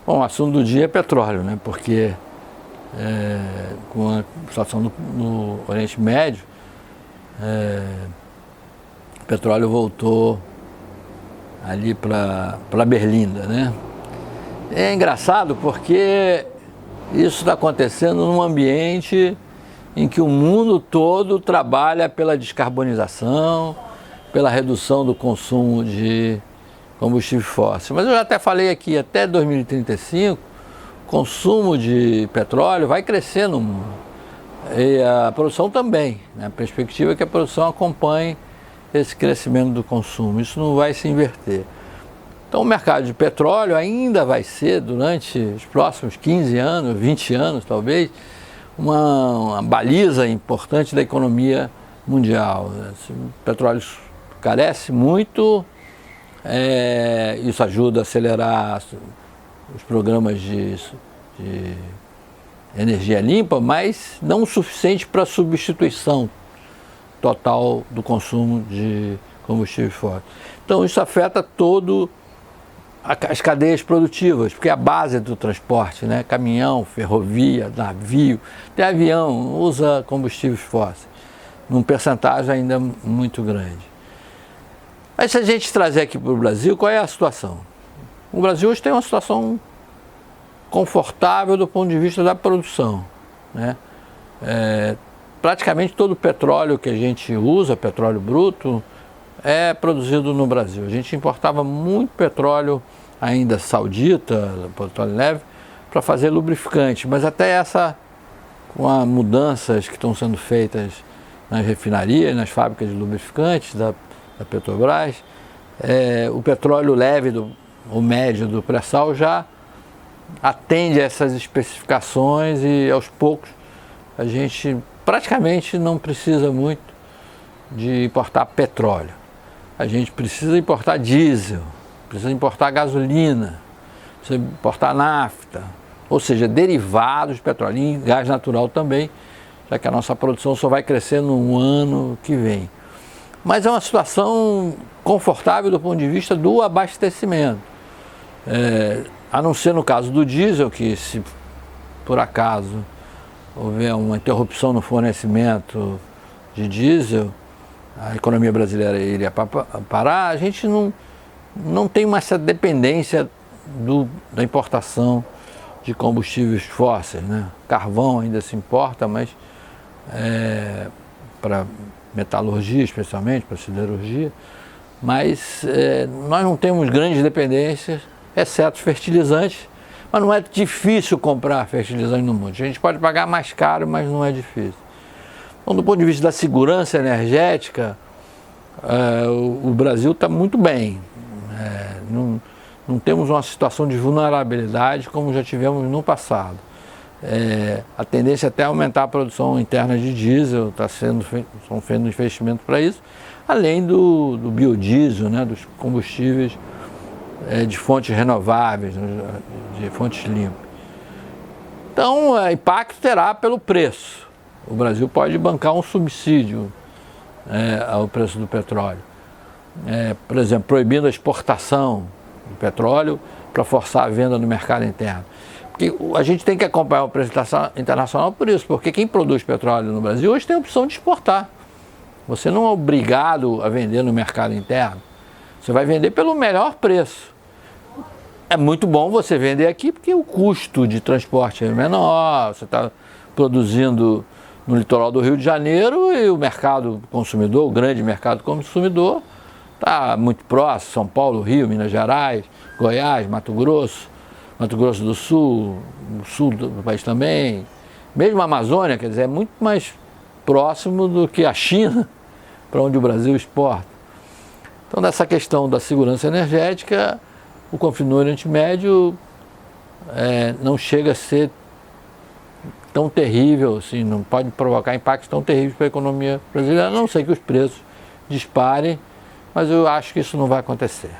Bom, o assunto do dia é petróleo, né? Porque com a situação no Oriente Médio, o petróleo voltou ali para Berlinda, né? É engraçado porque isso está acontecendo num ambiente em que o mundo todo trabalha pela descarbonização, pela redução do consumo de combustível fóssil. Mas eu já até falei aqui, até 2035, o consumo de petróleo vai crescer no mundo. E a produção também, né? A perspectiva é que a produção acompanhe esse crescimento do consumo. Isso não vai se inverter. Então o mercado de petróleo ainda vai ser, durante os próximos 15 anos, 20 anos talvez, uma baliza importante da economia mundial. O petróleo carece muito, isso ajuda a acelerar os programas de energia limpa, mas não o suficiente para a substituição total do consumo de combustível fóssil. Então isso afeta todo as cadeias produtivas, porque é a base do transporte, né? Caminhão, ferrovia, navio, até avião usa combustíveis fósseis, num percentagem ainda muito grande. Mas se a gente trazer aqui para o Brasil, qual é a situação? O Brasil hoje tem uma situação confortável do ponto de vista da produção, né? Praticamente todo o petróleo que a gente usa, petróleo bruto, é produzido no Brasil. A gente importava muito petróleo ainda saudita, petróleo leve, para fazer lubrificante, mas até com as mudanças que estão sendo feitas nas refinarias, nas fábricas de lubrificantes da Petrobras, o petróleo leve ou médio do pré-sal já atende a essas especificações e aos poucos a gente praticamente não precisa muito de importar petróleo. A gente precisa importar diesel, precisa importar gasolina, precisa importar nafta, ou seja, derivados de petróleo e gás natural também, já que a nossa produção só vai crescer no ano que vem. Mas é uma situação confortável do ponto de vista do abastecimento. A não ser no caso do diesel, que se por acaso houver uma interrupção no fornecimento de diesel, a economia brasileira iria parar, a gente não tem mais essa dependência da importação de combustíveis fósseis, né? Carvão ainda se importa, mas para metalurgia especialmente, para siderurgia, mas nós não temos grandes dependências, exceto fertilizantes, mas não é difícil comprar fertilizante no mundo. A gente pode pagar mais caro, mas não é difícil. Então, do ponto de vista da segurança energética, o Brasil está muito bem. Não temos uma situação de vulnerabilidade como já tivemos no passado. A tendência é até aumentar a produção interna de diesel, estão feitos investimentos para isso, além do biodiesel, né, dos combustíveis de fontes renováveis, de fontes limpas. Então, impacto terá pelo preço. O Brasil pode bancar um subsídio ao preço do petróleo. Por exemplo, proibindo a exportação do petróleo para forçar a venda no mercado interno. Porque a gente tem que acompanhar o preço internacional por isso, porque quem produz petróleo no Brasil hoje tem a opção de exportar. Você não é obrigado a vender no mercado interno. Você vai vender pelo melhor preço. É muito bom você vender aqui porque o custo de transporte é menor, você está produzindo no litoral do Rio de Janeiro e o mercado consumidor, o grande mercado consumidor, está muito próximo, São Paulo, Rio, Minas Gerais, Goiás, Mato Grosso do Sul, o sul do país também, mesmo a Amazônia, quer dizer, é muito mais próximo do que a China, para onde o Brasil exporta. Então, nessa questão da segurança energética, o conflito no Oriente Médio não chega a ser tão terrível, assim, não pode provocar impactos tão terríveis para a economia brasileira, a não ser que os preços disparem, mas eu acho que isso não vai acontecer.